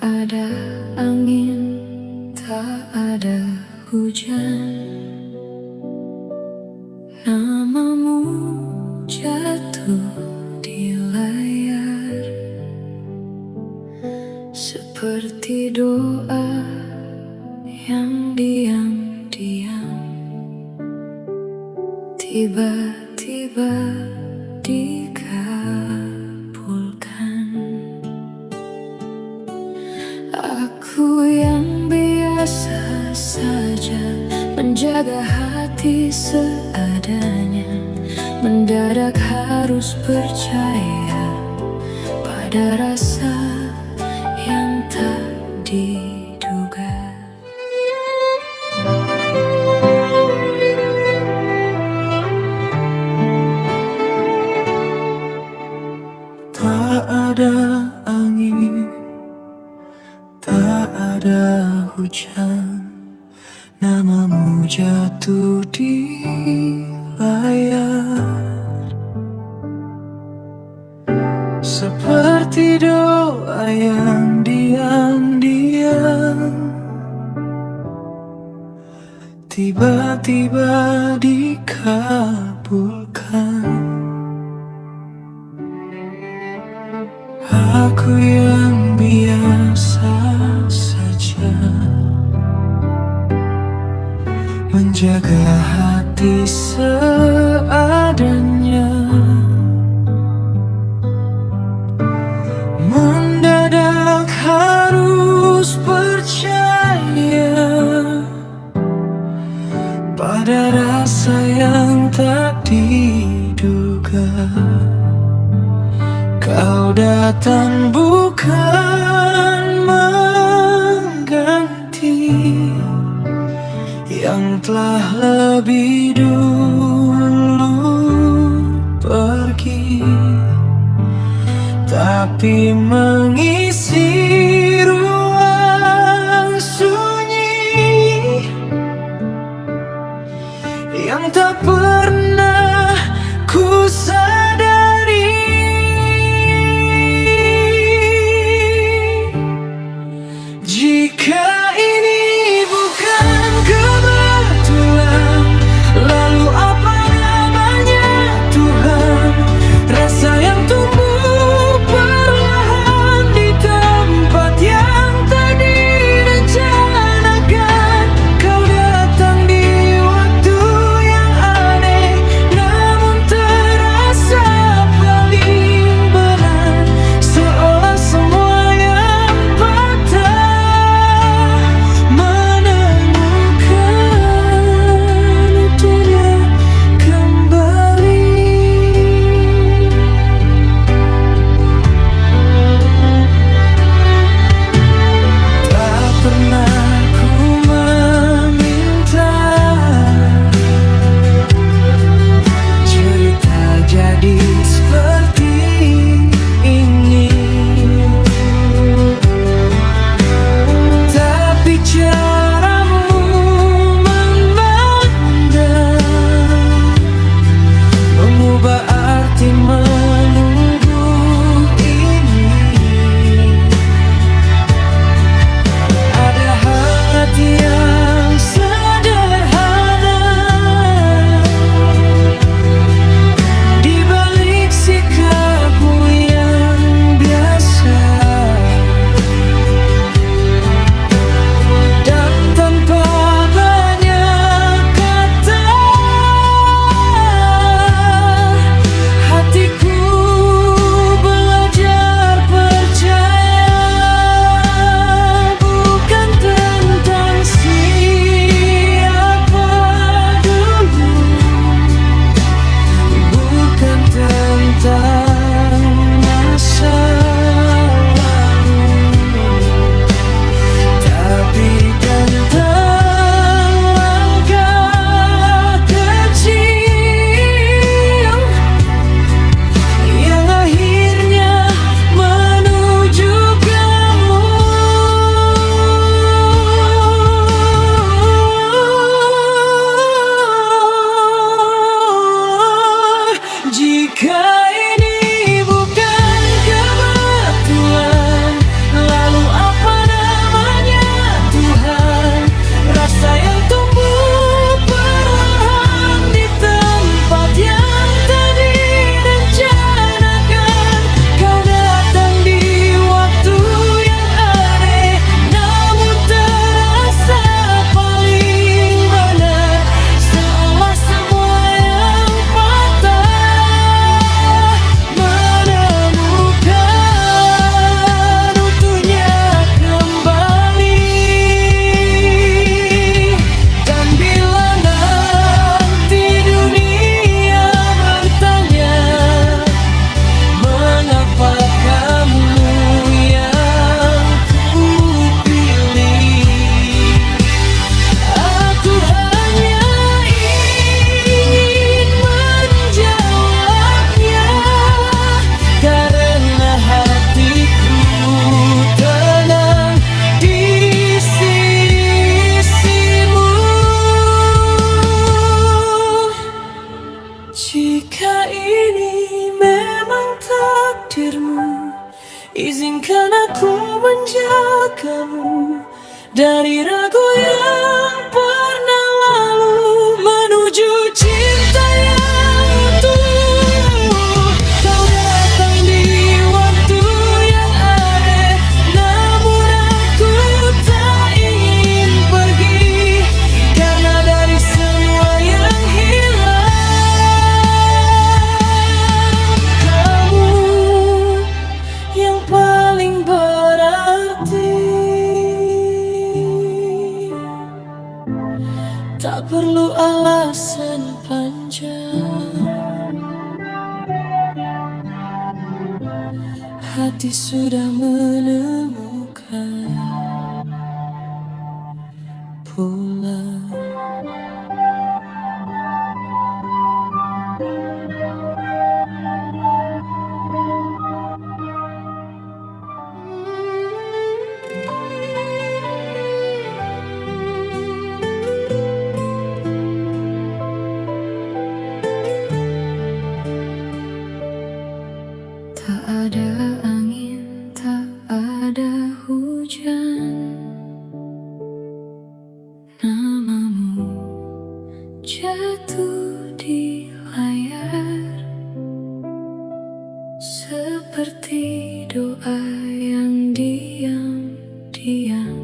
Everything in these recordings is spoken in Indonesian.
ada angin, tak ada hujan. Namamu jatuh di layar, seperti doa yang diam-diam tiba-tiba dikabulkan. Aku yang biasa saja menjaga hati seadanya, mendadak harus percaya pada rasa yang tak diduga. Tak ada angin, tak ada hujan, namamu jatuh di layar, seperti doa yang diam-diam tiba-tiba dikabulkan. Aku yang biasa saja menjaga hati seadanya, mendadak harus percaya pada rasa yang tak diduga. Kau datang bukan mengganti yang telah lebih dulu pergi, tapi mengisi ruang sunyi yang tak pernah ku sadari. Jika ini bukan kebetulan, lalu apa namanya Tuhan? Rasa yang tumbuh perlahan di tempat yang tak direncanakan. Kau datang di waktu yang aneh, Izinkan aku menjagamu dari ragu yang pernah lalu, menuju cinta yang utuh. Kau datang di waktu yang aneh, namun aku tak ingin pergi, karena dari semua yang hilang, kamu yang paling berarti. Tak perlu alasan panjang, hati sudah menemukan pulang. Tak ada angin, tak ada hujan, namamu jatuh di layar, seperti doa yang diam-diam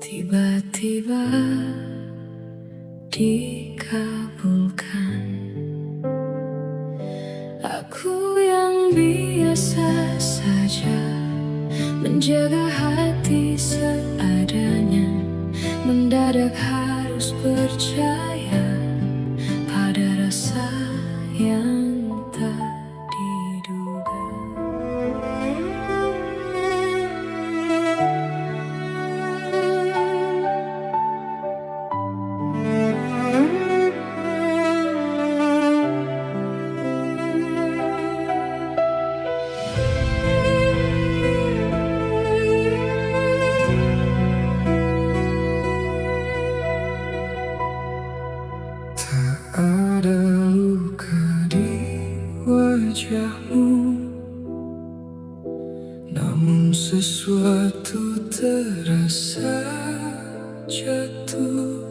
tiba-tiba dikabulkan. Aku yang biasa saja menjaga hati seadanya, mendadak harus percaya pada rasa yang tak diduga. Ada luka di wajahmu, namun sesuatu terasa jatuh.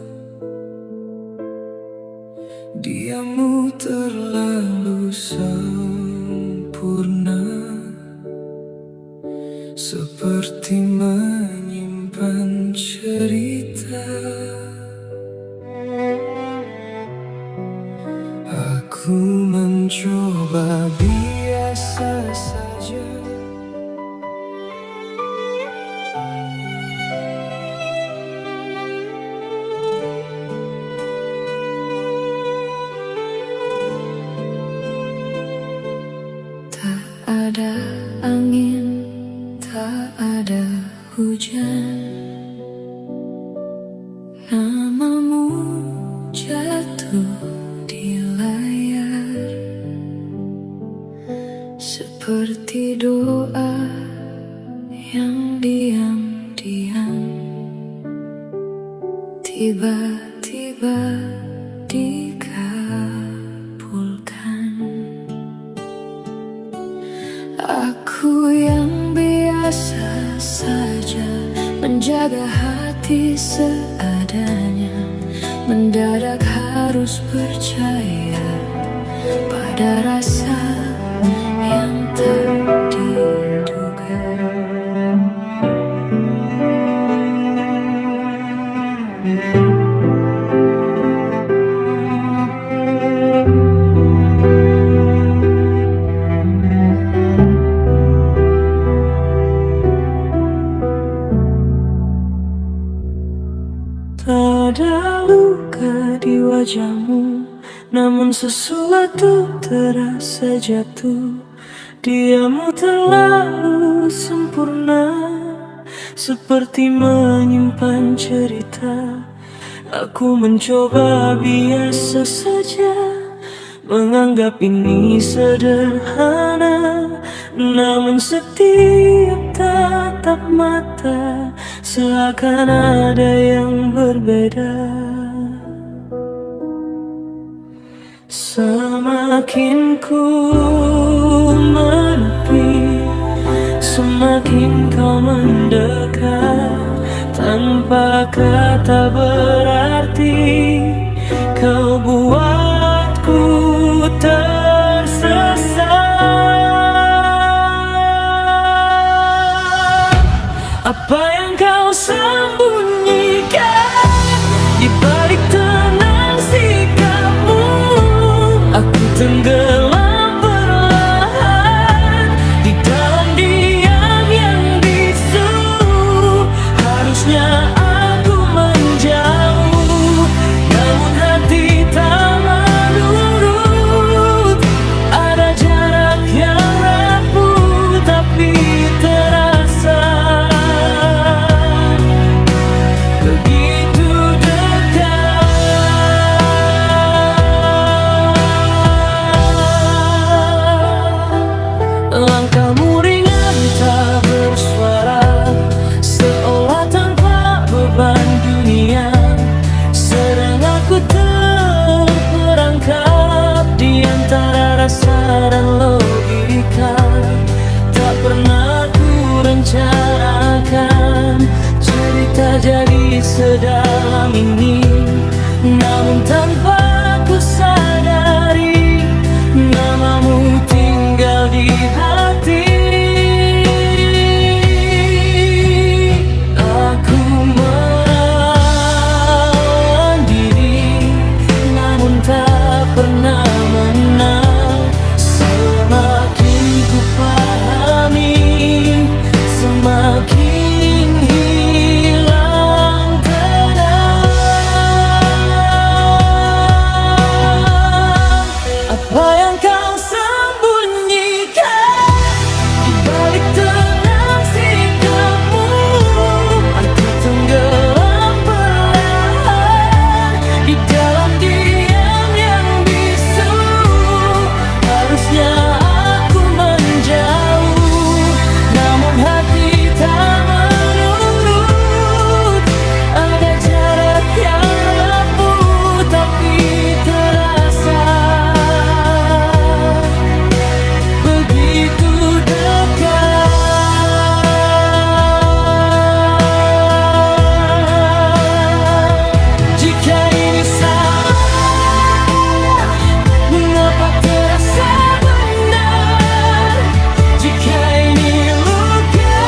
Diammu terlalu sempurna, seperti menyimpan cerita. Aku mencoba biasa saja, Tak ada angin, tak ada hujan, namamu jatuh di layar, seperti doa yang diam-diam tiba-tiba dikabulkan. Aku yang biasa saja menjaga hati seadanya, mendadak harus percaya pada rasa yang tak diduga. tak ada luka di wajahmu, namun sesuatu terasa jatuh. Diammu terlalu sempurna, seperti menyimpan cerita. Aku mencoba biasa saja, menganggap ini sederhana, namun setiap tatap mata seakan ada yang berbeda. Semakin ku menepi, kata berarti, kau buatku tersesat. Apa yang kau sembunyikan di balik tenang sikapmu? Aku tenggelam perlahan di dalam diam yang bisu. Harusnya aku menjauh, namun hati tak menurut. Ada jarak yang rapuh tapi terasa begitu dekat. Langkahmu ringan tak bersuara, seolah tanpa beban dunia. Sedang aku terperangkap di antara rasa dan logika. Tak pernah ku rencanakan cerita jadi sedalam ini, namun tanpa ku sadari namamu tinggal di hati. Aku melawan diri, namun tak pernah menang. Semakin ku pahami, semakin hilang tenang. Apa yang kau sembunyikan di balik tenang sikapmu? Aku tenggelam perlahan di dalam diam yang bisu. Harusnya aku menjauh, namun hati tak menurut. Ada jarak yang rapuh tapi terasa begitu dekat. Jika ini salah, mengapa terasa benar? Jika ini luka,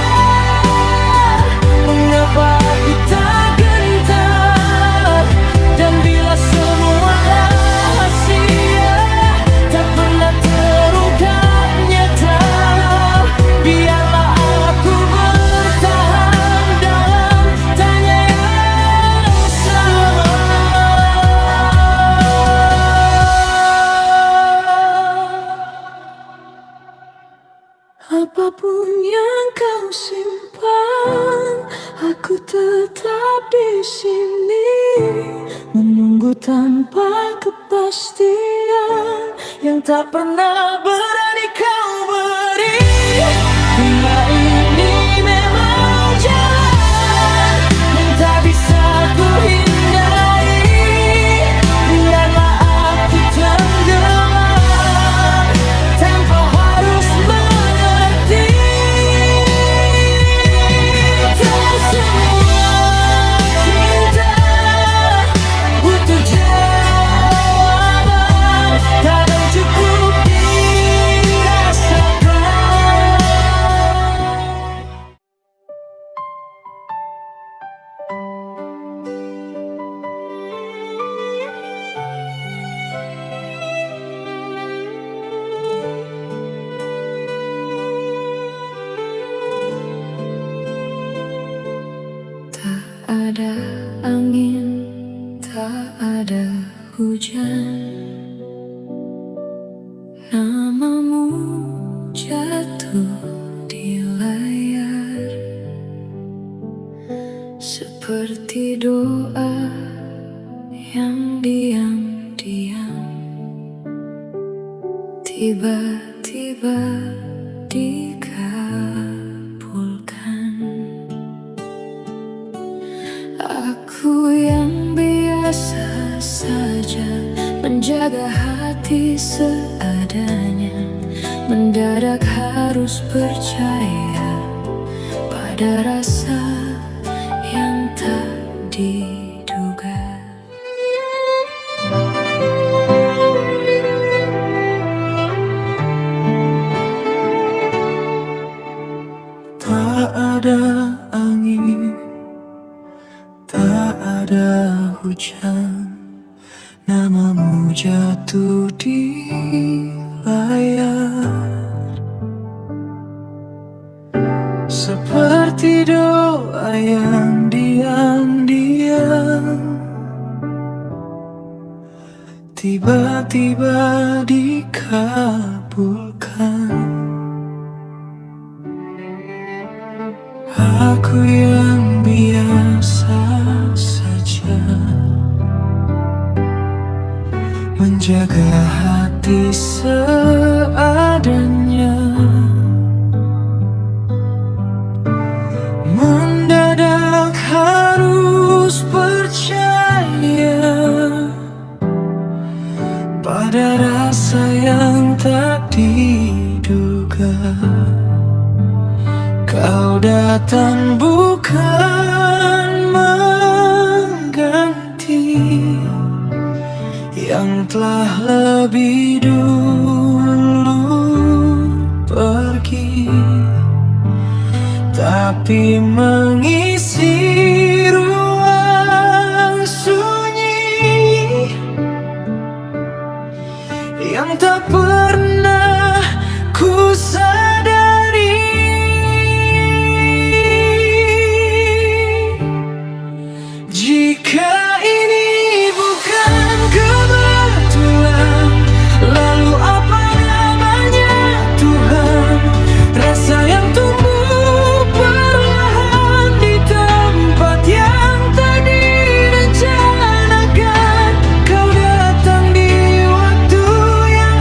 mengapa aku tak gentar? Dan bila semua rahasia tak pernah terungkap nyata, biarlah aku bertahan dalam tanya yang sama. Apapun yang kau simpan, aku tetap di sini, menunggu tanpa kepastian yang tak pernah berani kau beri. Dunia ini memang jalan yang tak bisa ku hindari. Biarlah aku tenggelam tanpa harus mengerti. Tak semua cinta butuh jawaban, kadang cukup dirasakan. Tak ada angin, tak ada hujan, namamu jatuh di layar seperti doa yang diam-diam tiba-tiba dikabulkan. Aku yang biasa saja menjaga hati seadanya, mendadak harus percaya pada rasa yang tak diduga. Tak ada angin, tak ada hujan, namamu jatuh di layar. Seperti doa yang diam-diam tiba-tiba dikabulkan. Aku yang biasa saja menjaga hati seadanya. Mendadak harus percaya pada rasa yang tak diduga. Kau datang bukan mengganti yang telah lebih dulu pergi, tapi mengisi ruang sunyi yang tak pernah ku sadari. Jika ini bukan kebetulan, lalu apa namanya Tuhan? Rasa yang tumbuh perlahan di tempat yang tak direncanakan. Kau datang di waktu yang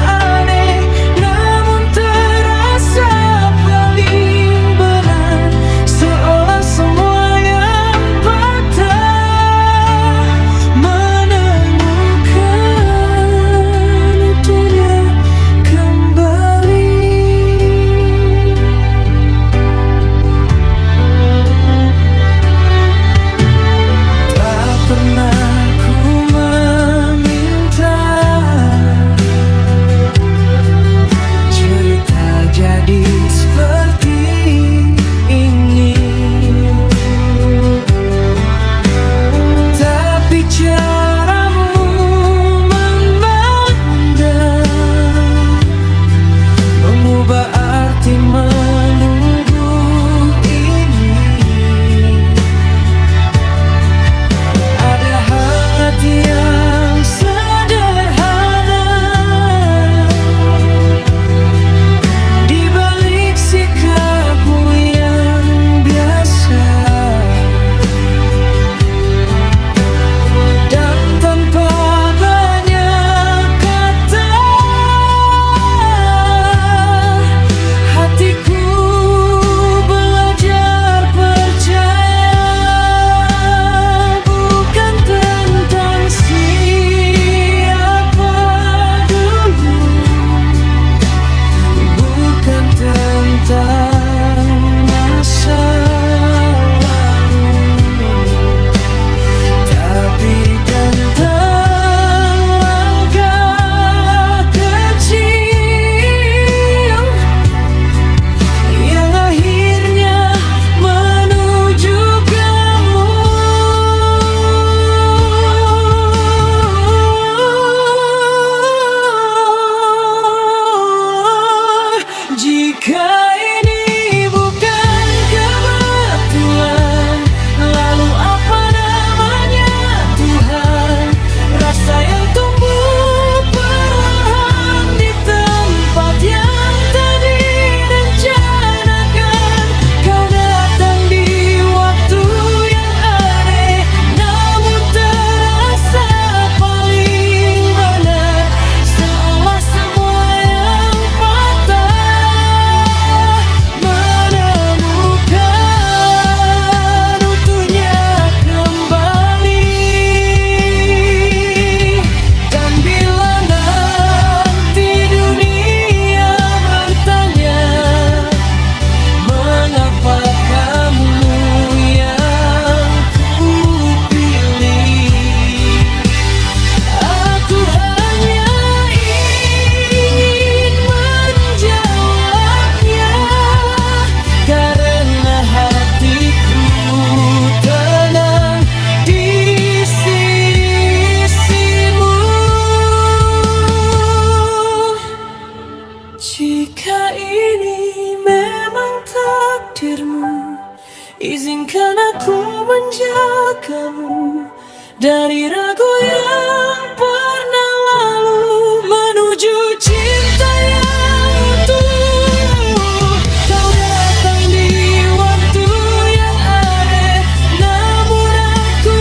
Izinkan aku menjagamu dari ragu yang pernah lalu, menuju cinta yang utuh. Kau datang di waktu yang aneh, namun aku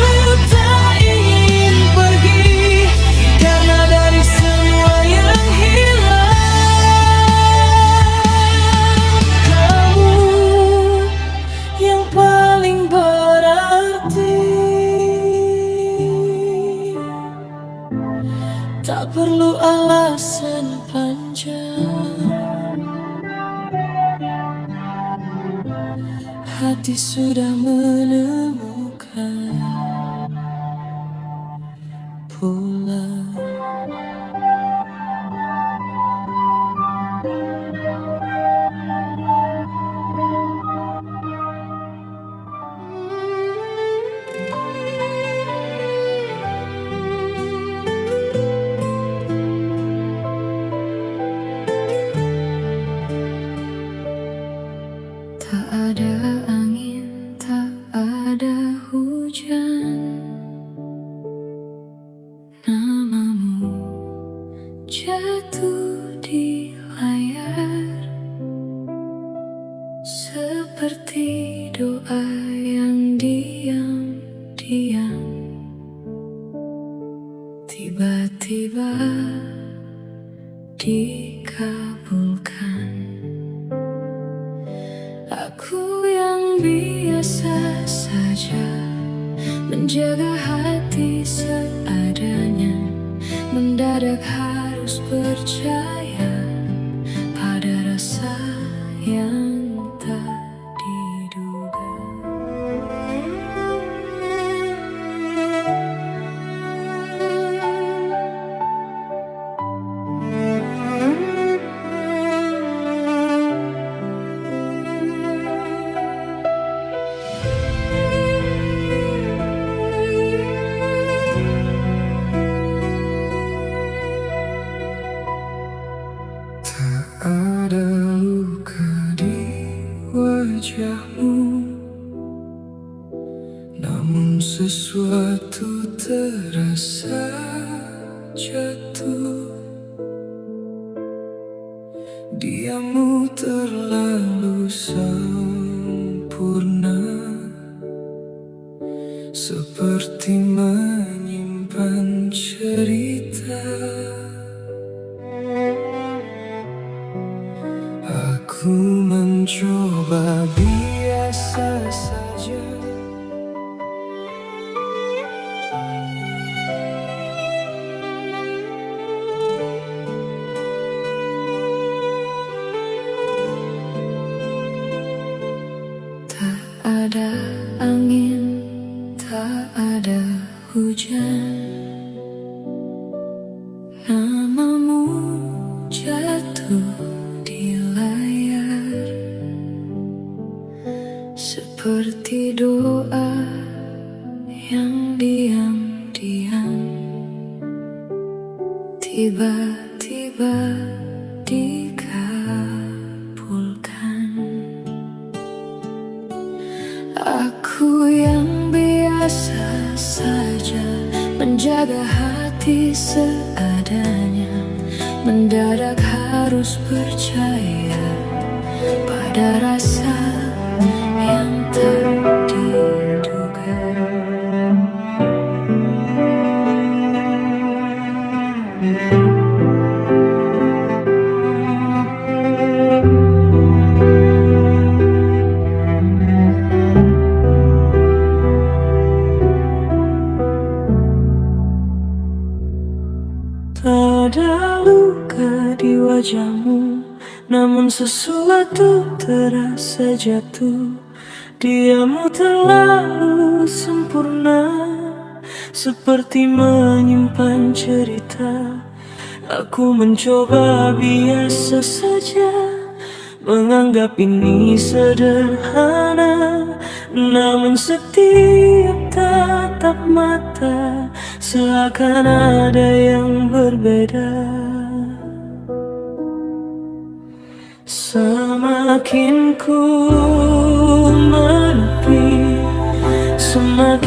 tak ingin pergi, karena dari semua yang hilang, kamu yang paling berarti. Tak perlu alasan panjang, hati sudah menemukan pulang. Tak ada angin, tak ada hujan, namamu jatuh di layar, seperti doa yang diam-diam tiba-tiba dikabulkan. Aku yang biasa saja menjaga hati seadanya, mendadak harus percaya pada rasa yang tak diduga. Ada luka di wajahmu, namun sesuatu terasa jatuh. Diammu terlalu sempurna, seperti menyimpan cerita. Aku mencoba biasa saja, Tak ada angin, tak ada hujan, namamu jatuh di layar, seperti doa yang diam-diam tiba-tiba dikabulkan. Aku yang biasa saja menjaga hati seadanya, mendadak harus percaya pada rasa yang tak diduga. tak ada luka di wajahmu, namun sesuatu terasa jatuh. Diammu terlalu sempurna, seperti menyimpan cerita. Aku mencoba biasa saja, menganggap ini sederhana, namun setiap tatap mata seakan ada yang berbeda. Semakin ku menepi,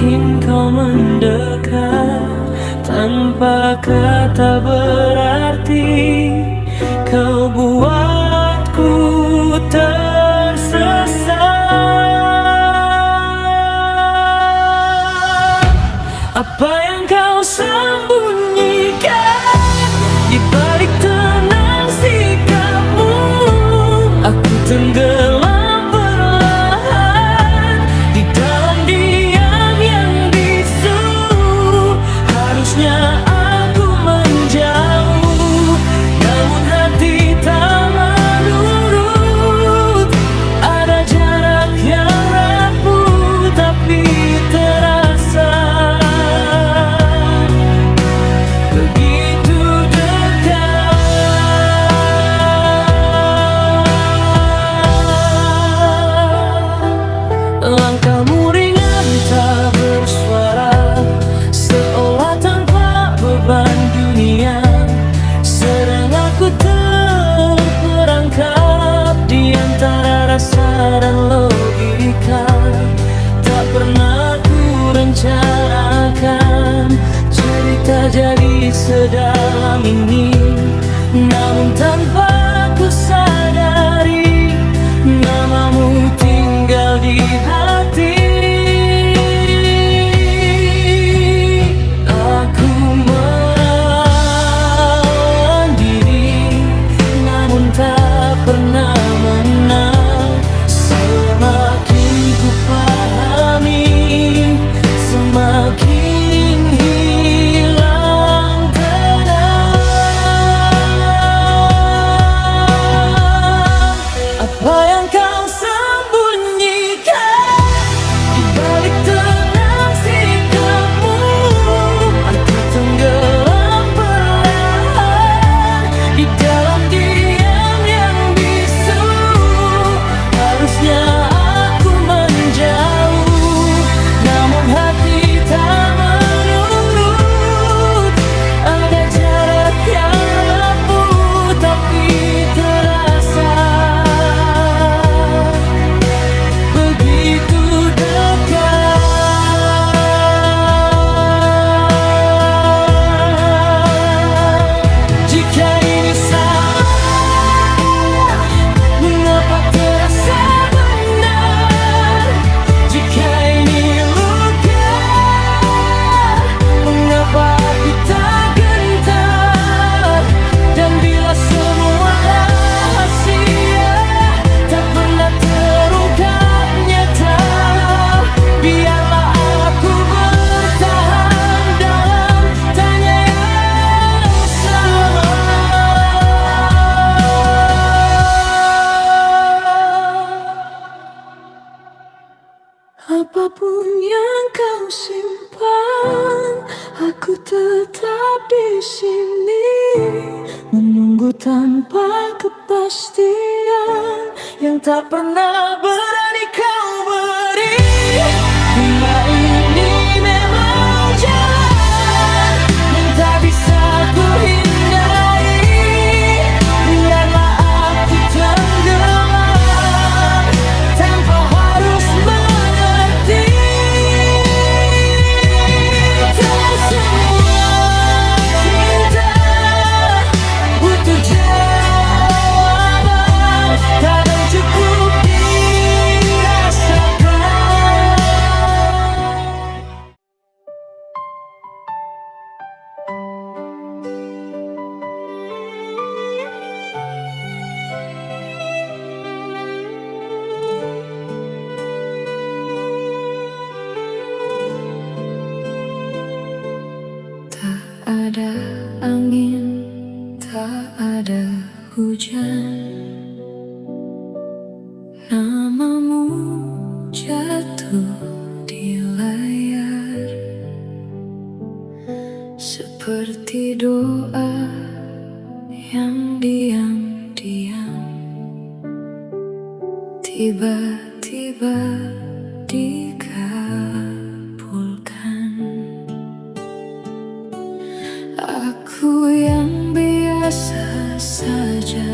semakin kau mendekat. Tanpa kata berarti kau buatku tersesat. Apa yang kau sembunyikan di balik tenang sikapmu? Aku tenggelam perlahan di dalam diam yang bisu. Harusnya aku menjauh, namun hati tak menurut. Ada jarak yang rapuh tapi terasa begitu dekat. Langkahmu ringan tak bersuara, seolah tanpa beban dunia. Sedang aku terperangkap di antara rasa dan logika. Tak pernah ku rencanakan cerita jadi sedalam ini, namun tanpa ku sadari namamu tinggal di hati. Aku melawan diri, namun tak pernah menang. Semakin ku pahami, semakin hilang tenang. Apa yang kau sembunyikan di balik tenang sikapmu? Aku tenggelam perlahan di dalam diam yang bisu. Harusnya aku menjauh, namun hati tak menurut. Ada jarak yang rapuh tapi terasa begitu dekat. Jika ini salah, mengapa terasa benar? Jika ini luka, mengapa aku tak gentar? Dan bila semua rahasia tak pernah terungkap nyata, biarlah aku bertahan dalam tanya yang sama. Apapun yang kau simpan, aku tetap di sini, menunggu tanpa kepastian yang tak pernah berani kau beri. Bila ini memang jalan yang tak bisa ku hindari, biarlah aku tenggelam tanpa harus mengerti. Tak semua cinta butuh jawaban, kadang cukup dirasakan. Tak ada angin, tak ada hujan, namamu jatuh di layar seperti doa yang diam-diam tiba-tiba dikabulkan. Aku yang biasa saja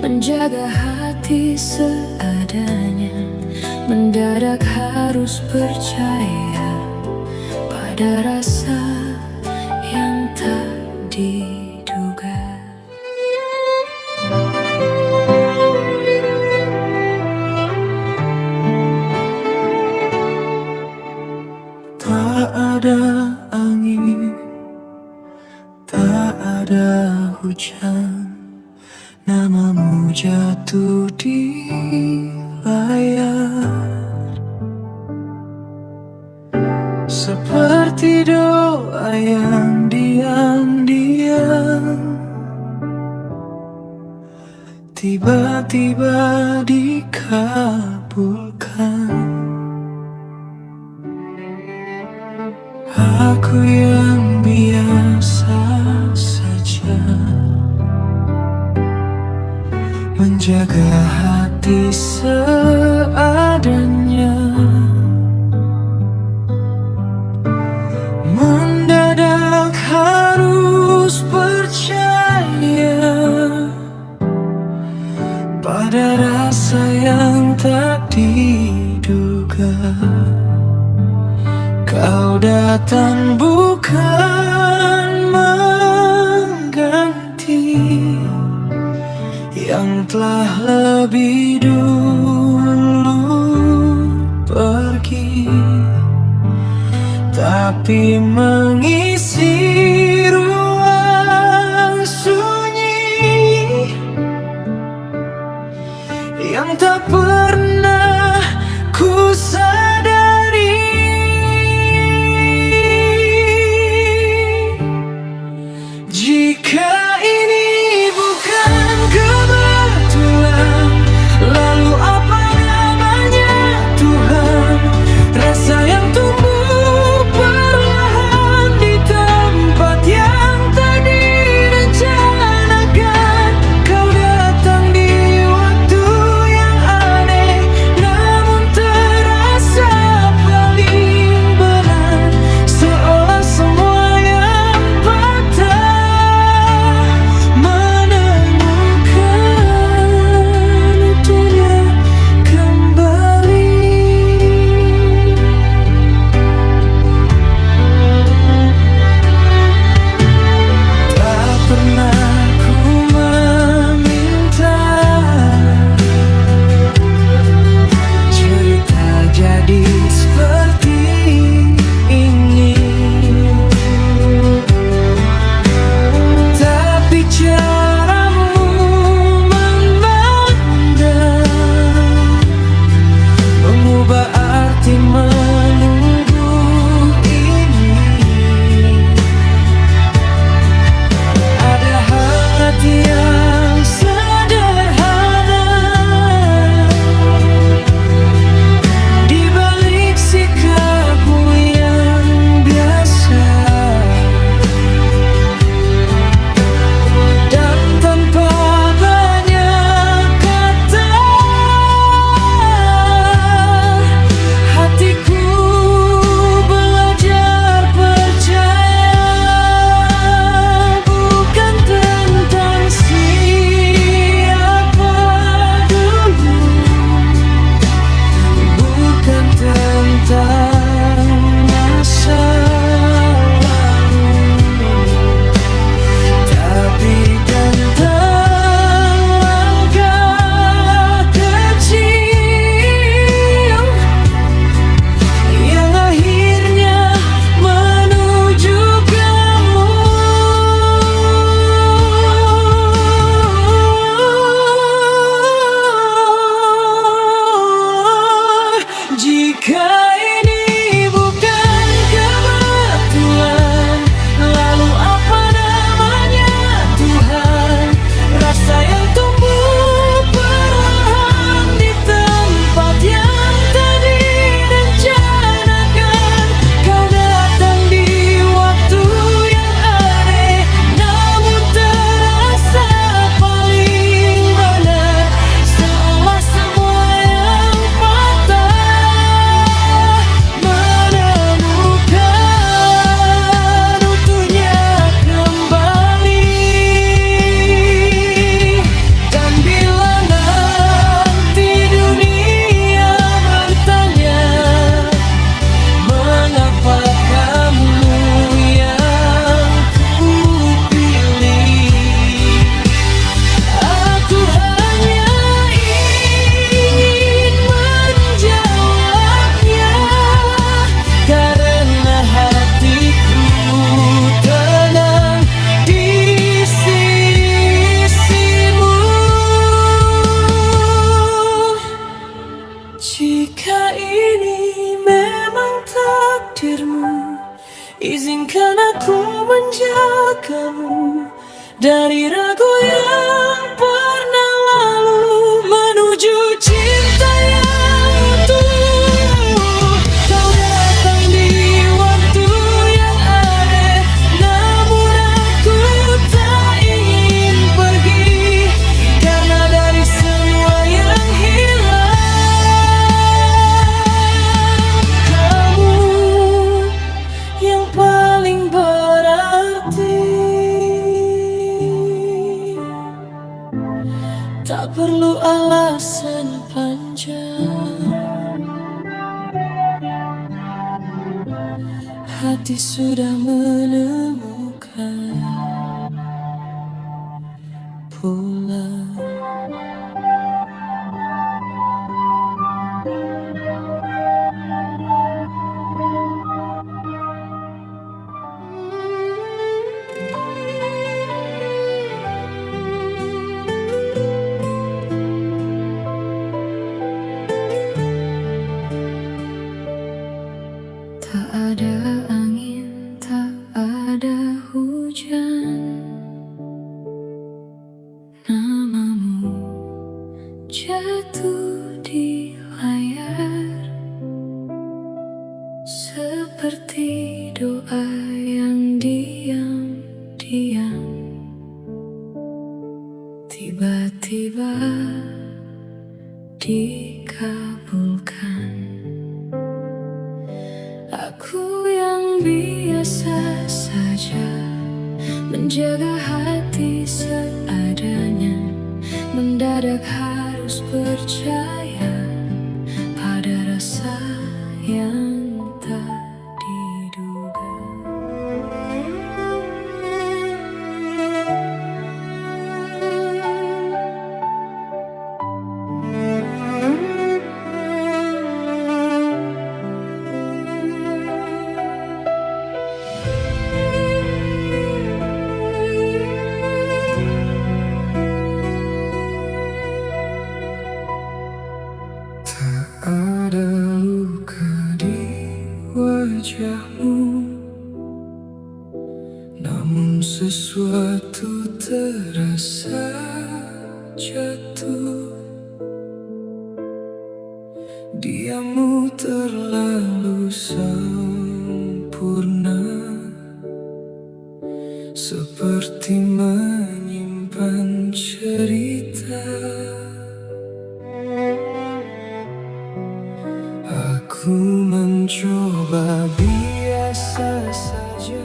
menjaga hati seadanya, mendadak harus percaya pada rasa yang tak diduga. Tak ada angin, tak ada hujan, namamu jatuh di layar. Seperti doa yang diam-diam tiba-tiba dikabulkan. Aku yang biasa saja menjaga hati seadanya. Mendadak harus percaya pada rasa yang tak diduga. Kau datang bukan mengganti yang telah lebih dulu pergi, tapi mengisi ruang sunyi yang tak pernah ku sadari. Jika ini bukan kebetulan, lalu apa namanya Tuhan? Rasa yang tumbuh perlahan Jika ini memang takdirmu, izinkan aku menjagamu dari ragu yang pernah lalu menuju cinta yang utuh. Kau datang di waktu yang aneh, namun aku tak ingin pergi, karena dari semua yang hilang, kamu yang paling berarti. Tak perlu alasan panjang, hati sudah menemukan pulang. Tak ada angin, tak ada hujan, namamu jatuh di layar seperti doa yang diam-diam tiba-tiba dikabulkan. Aku yang biasa saja menjaga hati seadanya, mendadak harus percaya pada rasa yang tak diduga. Ada luka di wajahmu, namun sesuatu terasa jatuh. Diammu terlalu sempurna, seperti menyimpan cerita. Aku mencoba biasa saja,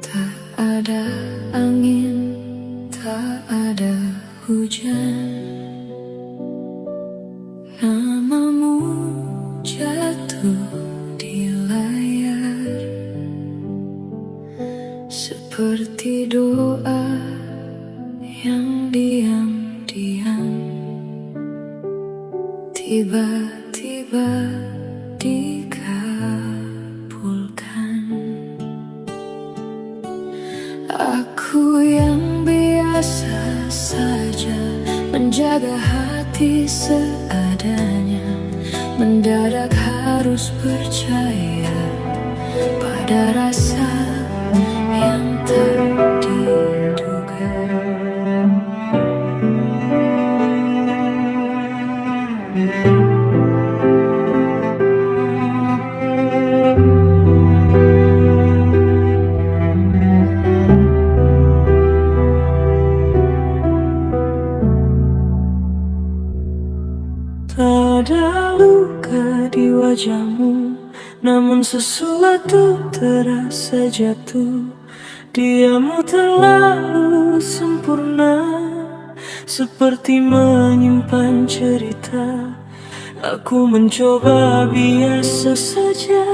Tak ada angin, tak ada hujan, namamu jatuh di layar seperti doa yang diam-diam tiba-tiba dikabulkan. Aku yang biasa saja menjaga hati seadanya, mendadak harus percaya pada rasa yang tak diduga. tak ada luka di wajahmu, namun sesuatu terasa jatuh. Diammu terlalu sempurna, seperti menyimpan cerita. Aku mencoba biasa saja,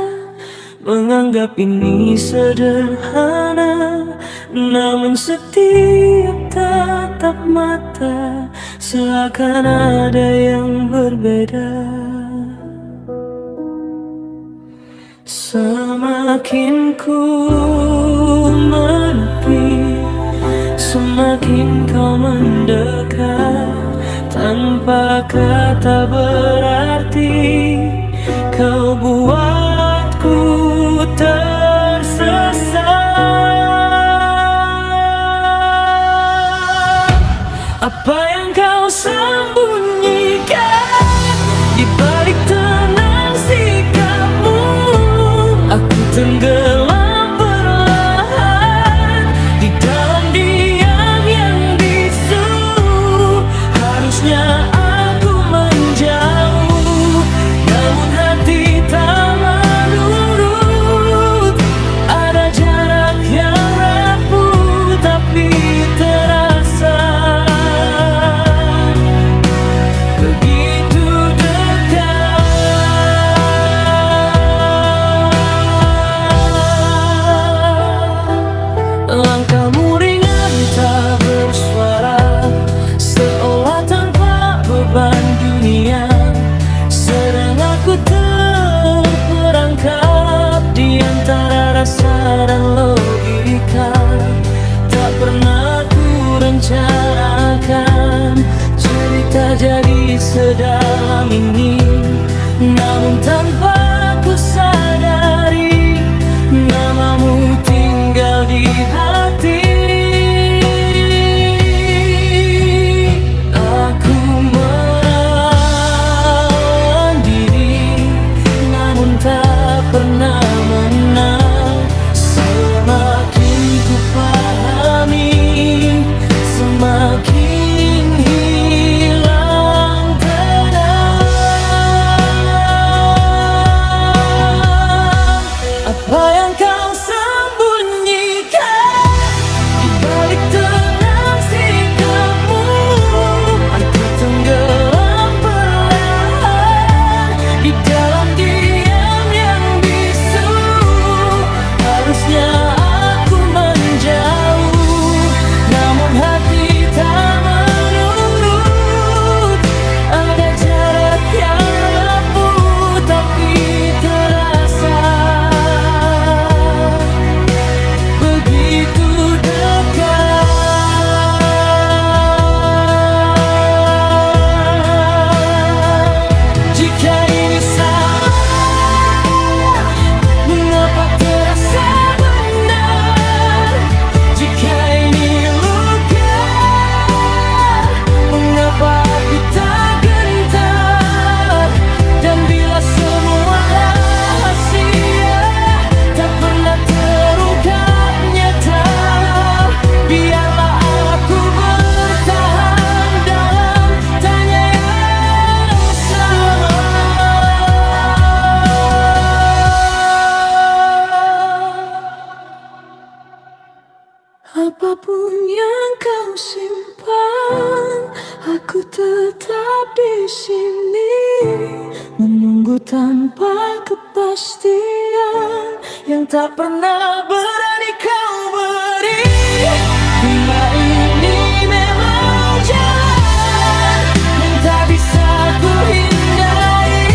menganggap ini sederhana, namun setiap tatap mata seakan ada yang berbeda. Semakin ku menepi, semakin kau mendekat. Tanpa kata berarti, kau buatku tersesat. Apa yang kau sembunyikan di balik tenang sikapmu? Aku tenggelam perlahan di dalam diam yang bisu. Harusnya aku menjauh, namun hati tak menurut. Ada jarak yang rapuh tapi terasa begitu dekat. Langkahmu ringan tak bersuara, seolah tanpa beban dunia. Sedang aku terperangkap di antara rasa dan logika. Tak pernah ku rencanakan cerita jadi sedalam ini, namun tanpa ku sadari namamu tinggal di hati. Aku menahan diri, namun tak pernah menang. Semakin ku pahami, semakin hilang tenang. Apa yang kau sembunyikan di balik tenang sikapmu? Aku tenggelam perlahan di dalam diam yang bisu. Harusnya aku menjauh, namun hati tak menurut. Ada jarak yang rapuh tapi terasa begitu dekat. Jika ini salah, mengapa terasa benar? Jika ini luka, mengapa aku tak gentar? Dan bila semua rahasia tak pernah terungkap nyata, biarlah aku bertahan dalam tanya yang sama. Apapun yang kau simpan, aku tetap di sini menunggu tanpa kepastian yang tak pernah berani kau beri. Bila ini memang jalan yang tak bisa ku hindari,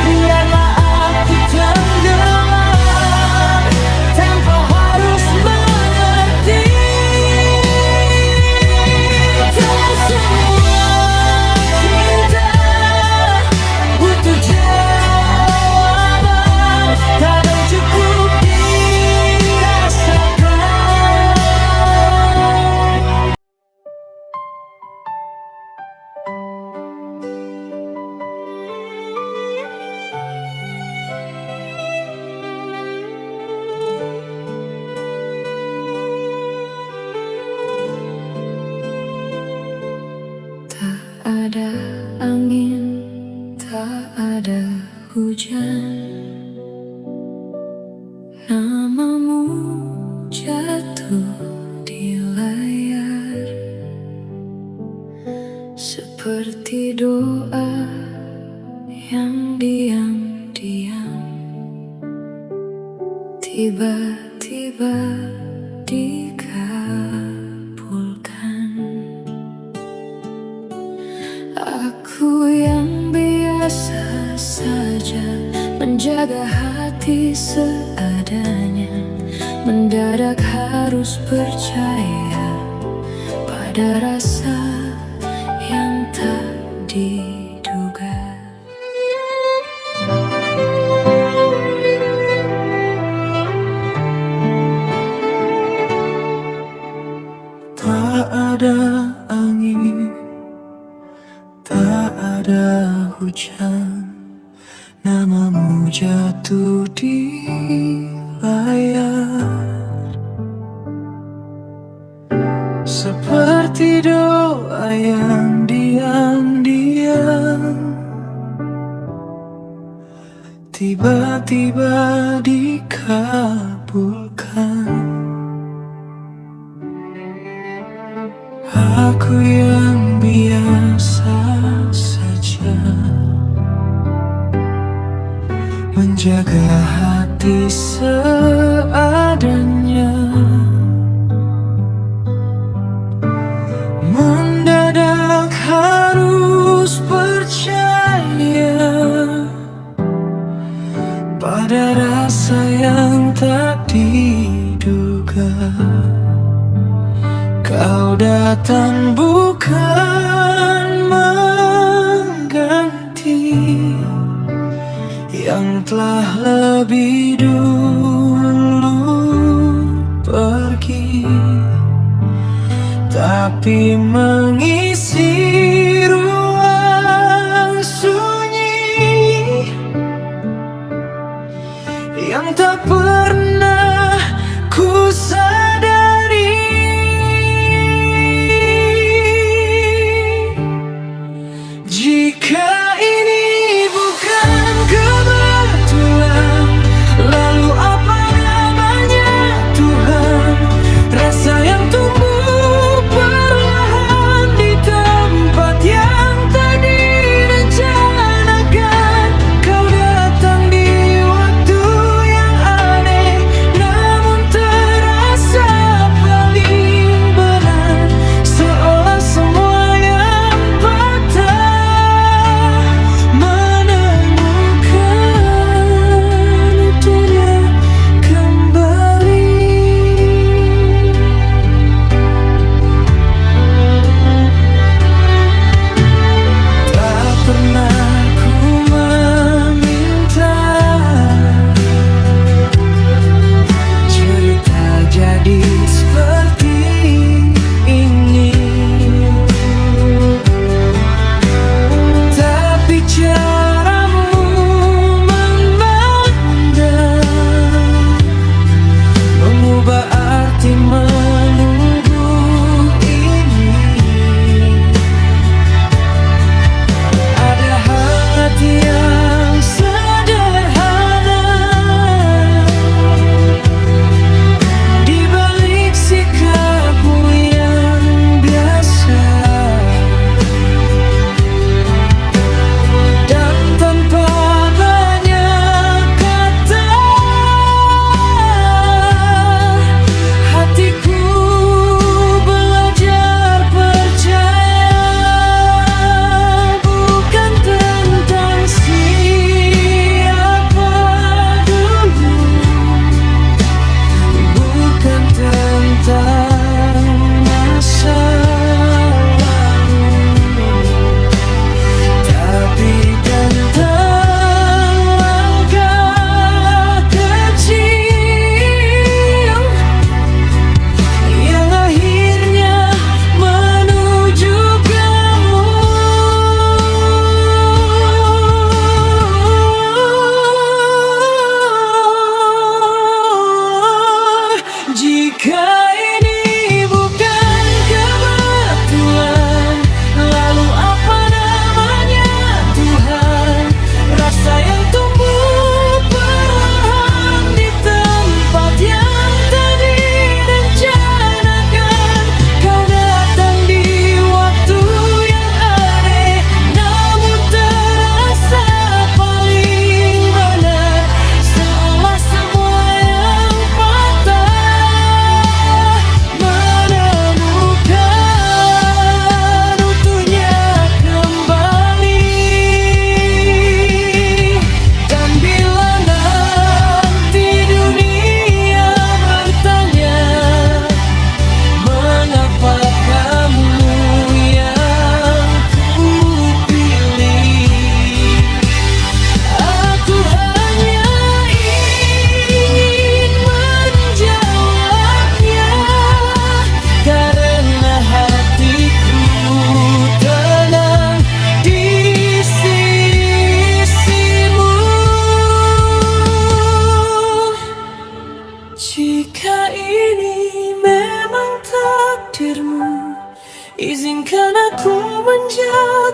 biarlah aku tenggelam tanpa harus mengerti. Tak semua cinta butuh jawaban, kadang cukup dirasakan. Tak ada angin, tak ada hujan, namamu jatuh di layar seperti doa yang diam-diam tiba-tiba dikabulkan. Aku yang biasa saja menjaga hati hati seadanya, mendadak harus percaya pada rasa yang tak diduga. Tak ada angin, tak ada hujan, namamu jatuh di layar. Seperti doa yang diam-diam tiba-tiba dikabulkan. Aku yang biasa saja menjaga hati seadanya, mendadak harus percaya pada rasa yang tak diduga. Kau datang bukan mengganti yang telah lebih dulu pergi, tapi mengisi ruang sunyi yang tak pernah ku sadari. Jika ini bukan kebetulan, lalu apa namanya Tuhan? Rasa yang tumbuh perlahan di tempat yang tak direncanakan. Kau datang di waktu yang aneh,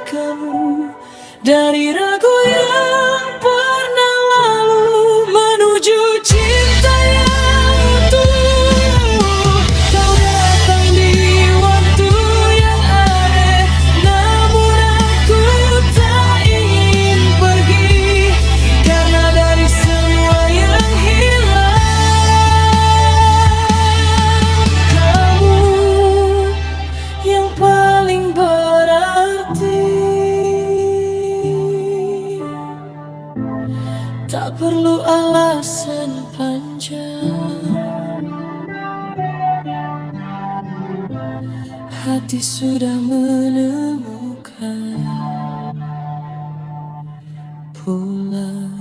kamu dari ragu yang pernah lalu menuju cinta yang utuh. Kau datang di waktu yang aneh, namun aku tak ingin pergi, karena dari semua yang hilang, kamu yang paling berarti. Tak perlu alasan panjang, hati sudah menemukan pulang.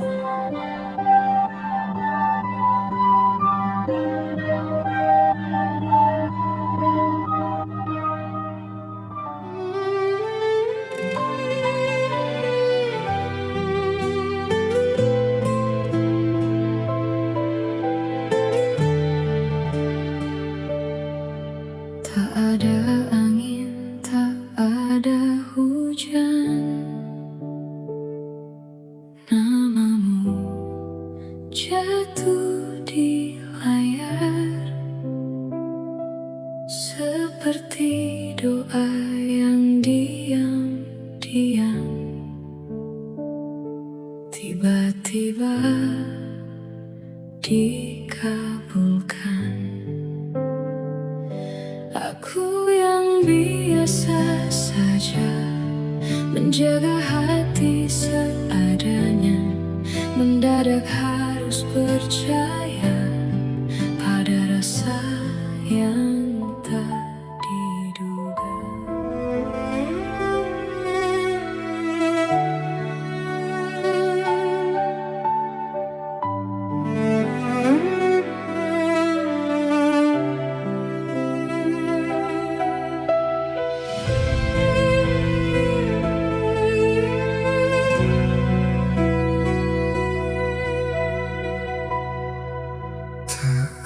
Tak ada angin, tak ada hujan, namamu jatuh di layar, seperti doa yang diam-diam tiba-tiba dikabulkan. Aku yang biasa saja menjaga hati seadanya, mendadak harus percaya pada rasa yang tak diduga.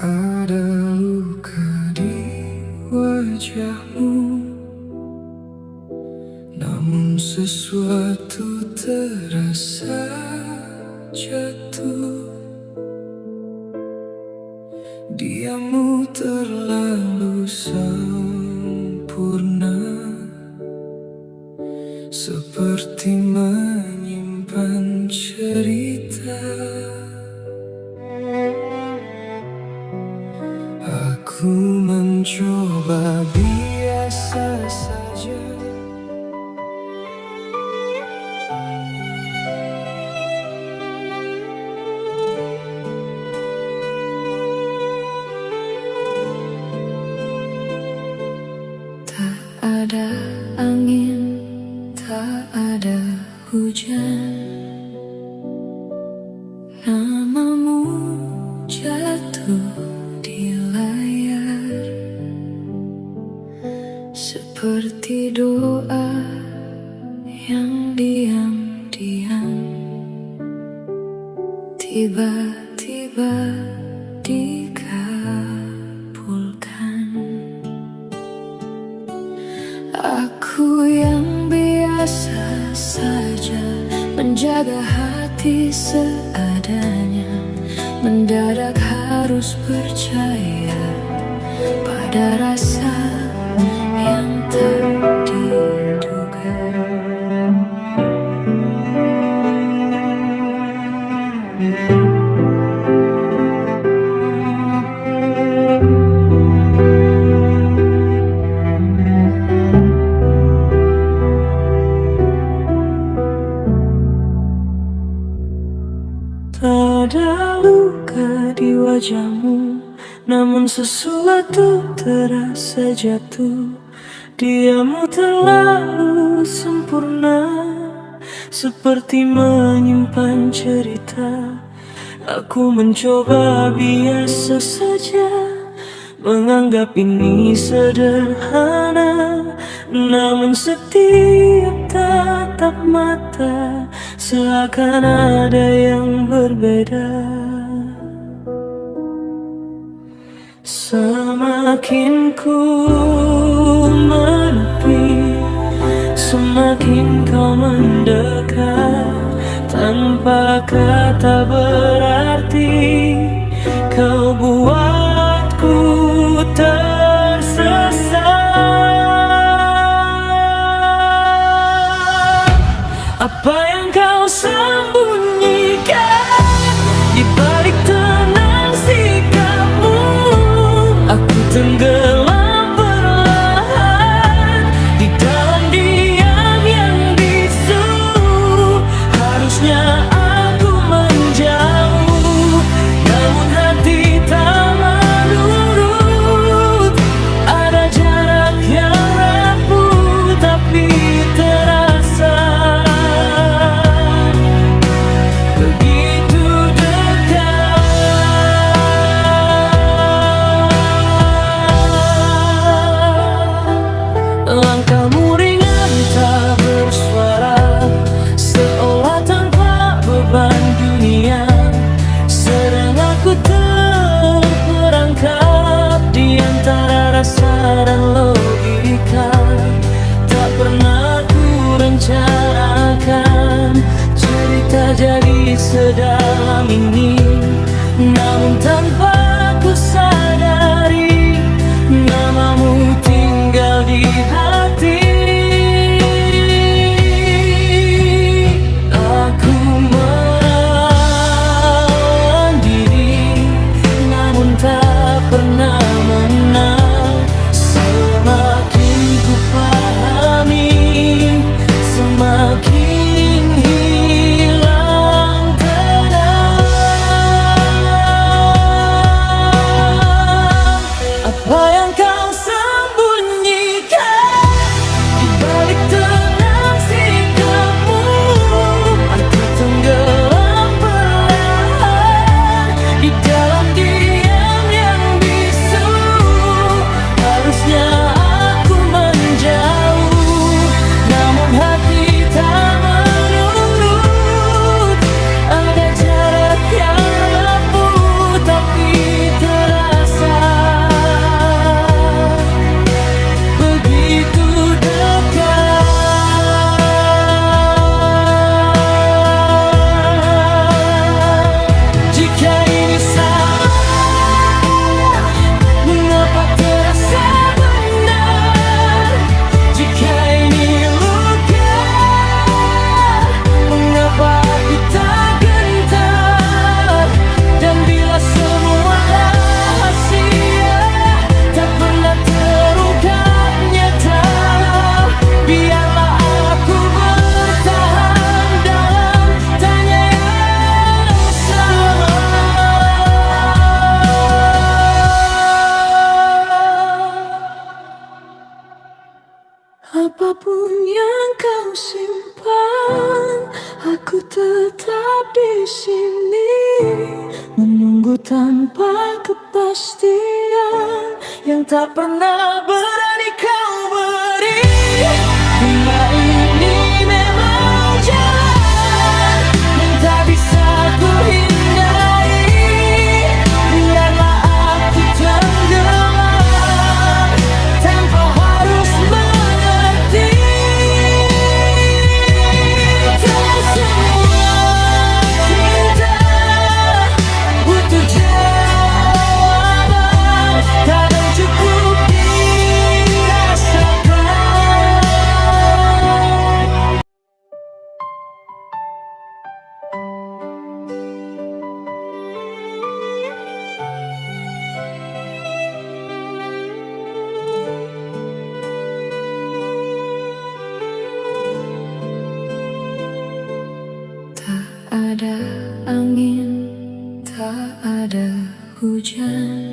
Ada luka di wajahmu, namun sesuatu terasa jatuh. Diammu terlalu sempurna, seperti menyimpan cerita. Aku mencoba biasa saja, Tak ada angin, tak ada hujan, namamu jatuh di layar, seperti doa yang diam-diam tiba-tiba dikabulkan. Aku yang biasa saja menjaga hati seadanya, mendadak harus percaya pada rasa yang tak diduga. tak ada luka di wajahmu, namun sesuatu terasa jatuh. Diammu terlalu sempurna, seperti menyimpan cerita. Aku mencoba biasa saja, menganggap ini sederhana, namun setiap tatap mata seakan ada yang berbeda. Semakin ku menepi, semakin kau mendekat. Tanpa kata berarti kau buatku tersesat. Apa yang kau sembunyikan di balik tenang sikapmu? Aku tenggelam perlahan di dalam diam yang bisu. Harusnya aku menjauh, namun hati tak menurut. Ada jarak yang rapuh tapi terasa begitu dekat. Langkahmu ringan tak bersuara, seolah tanpa beban dunia. Sedang aku terperangkap di antara rasa dan logika. Tak pernah ku rencanakan cerita jadi sedalam ini, namun tanpa ku sadari namamu tinggal di hati. Aku menahan diri, namun tak pernah menang. Semakin ku pahami, semakin hilang tenang. Apa yang kau sembunyikan di balik tenang sikapmu? Aku tenggelam perlahan di dalam diam yang bisu. Harusnya aku menjauh, namun hati tak menurut. Ada jarak yang rapuh tapi terasa begitu dekat. Jika ini salah, mengapa terasa benar? Jika ini luka, mengapa aku tak gentar? Dan bila semua rahasia tak pernah terungkap nyata, biarlah aku bertahan dalam tanya yang sama. Apapun yang kau simpan, aku tetap di sini menunggu tanpa kepastian yang tak pernah berani kau beri. Bila ini memang jalan yang tak bisa ku hindari, biarlah aku tenggelam tanpa harus mengerti. Tak semua cinta butuh jawaban, kadang cukup dirasakan. Tak ada angin, tak ada hujan,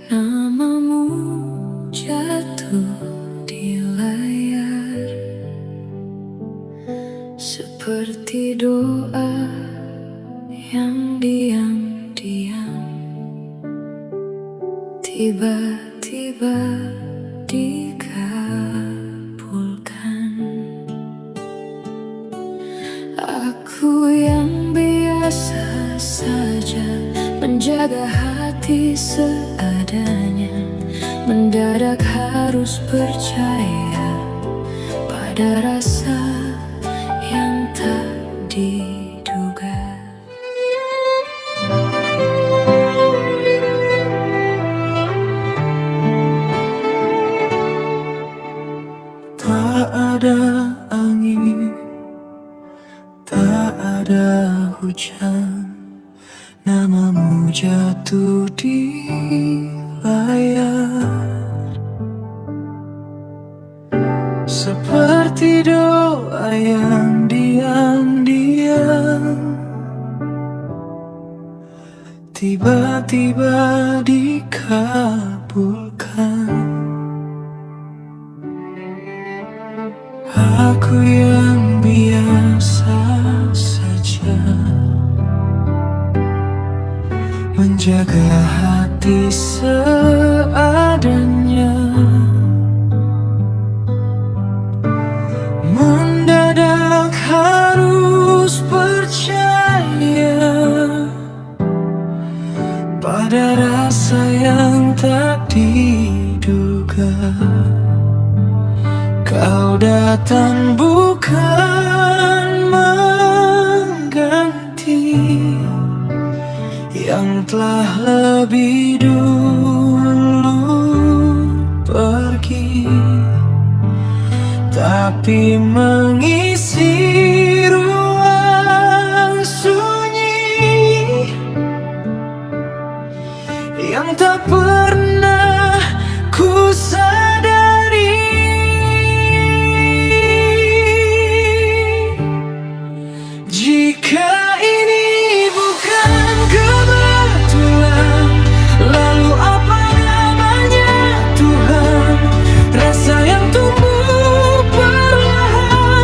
namamu jatuh di layar seperti doa yang diam-diam tiba-tiba dikabulkan. Aku yang biasa saja menjaga hati seadanya, mendadak harus percaya Ada rasa yang tak diduga. Tak ada angin, tak ada hujan, namamu jatuh di layar. Seperti doa yang diam-diam tiba-tiba dikabulkan. Aku yang biasa saja menjaga hati seadanya. Mendadak harus percaya pada rasa yang tak diduga. Kau datang bukan mengganti yang telah lebih dulu pergi, tapi mengisi ruang sunyi yang tak pernah ku sadari. Jika ini bukan kebetulan, lalu apa namanya Tuhan? Rasa yang tumbuh perlahan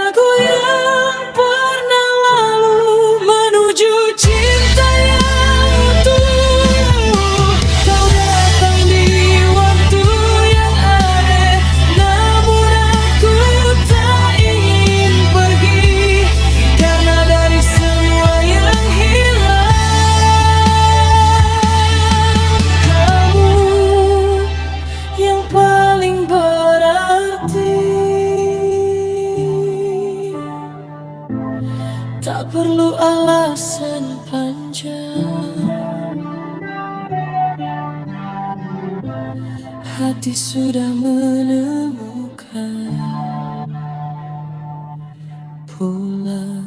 lagu yang pernah lalu menuju cinta yang utuh. Kau datang di waktu yang ada, namun aku tak ingin pergi, karena dari semua yang hilang, kamu yang paling berarti. Tak perlu alasan panjang, hati sudah menemukan pulang.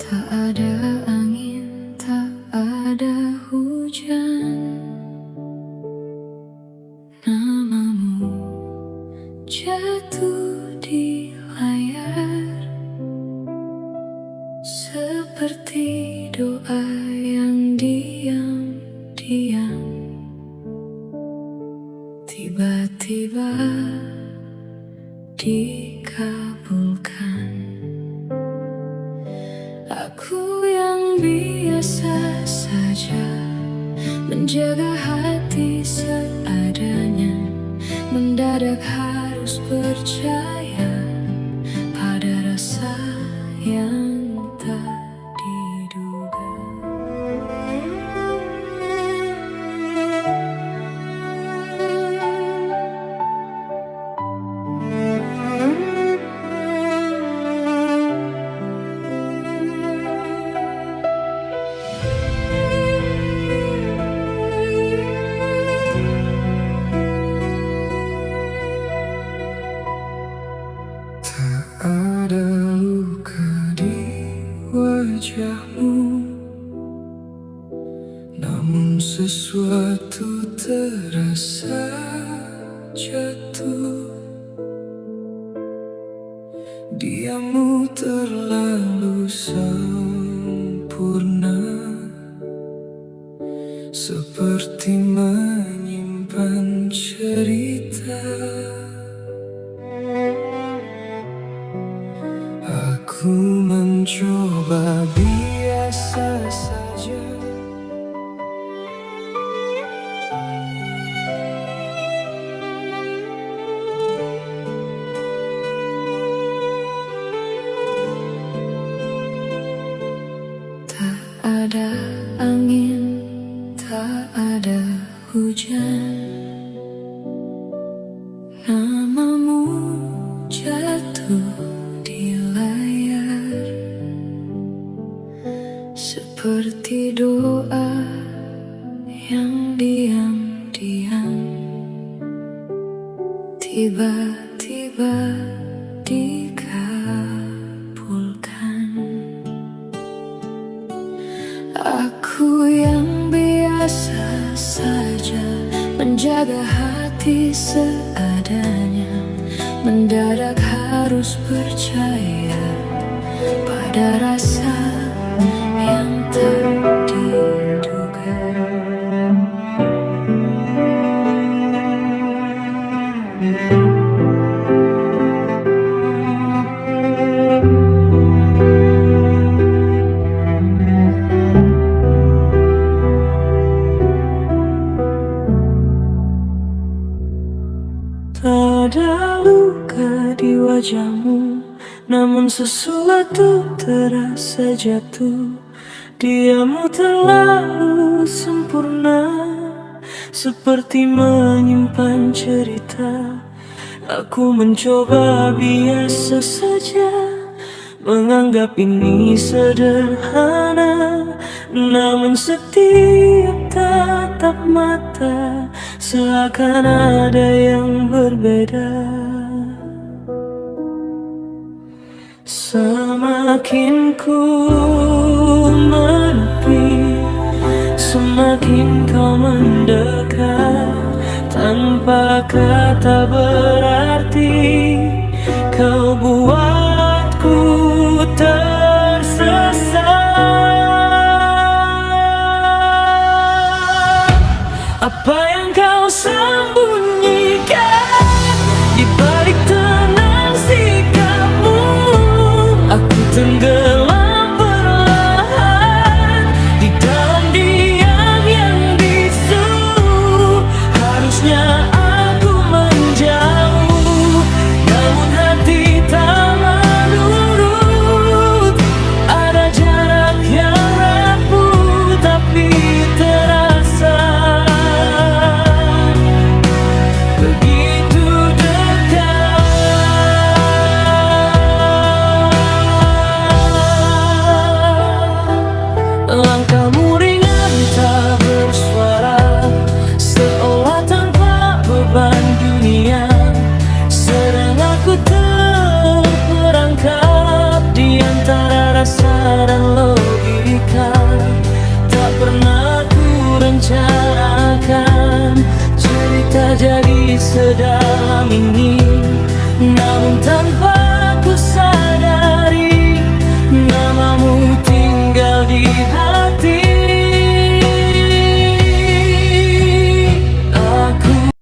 Tak ada angin, tak ada hujan, namamu jatuh di layar, seperti doa yang diam-diam tiba-tiba dikabulkan. Aku yang biasa saja menjaga hati seadanya, mendadak harus percaya pada rasa yang tak diduga. Ada luka di wajahmu, namun sesuatu terasa jatuh. Diammu terlalu sempurna, seperti menyimpan cerita. Aku mencoba biasa saja, Tak ada angin, tak ada hujan, namamu jatuh di layar, seperti doa yang diam-diam tiba-tiba dikabulkan. Aku yang biasa saja menjaga hati seadanya, mendadak harus percaya pada rasa yang tak diduga. tak ada luka di wajahmu, namun sesuatu terasa jatuh. Diammu terlalu sempurna, seperti menyimpan cerita. Aku mencoba biasa saja, menganggap ini sederhana, namun setiap tatap mata seakan ada yang berbeda. Semakin ku menepi, semakin kau mendekat. tanpa kata berarti. Kau buatku tersesat. Apa yang kau sembunyikan di balik tenang sikapmu? Aku tenggelam perlahan di dalam diam yang bisu. Harusnya aku menjauh, namun hati tak menurut. Ada jarak yang rapuh tapi terasa begitu dekat. Langkahmu ringan tak bersuara, seolah tanpa beban dunia. Sedang aku terperangkap di antara rasa dan logika. Tak pernah ku rencanakan cerita jadi sedalam ini.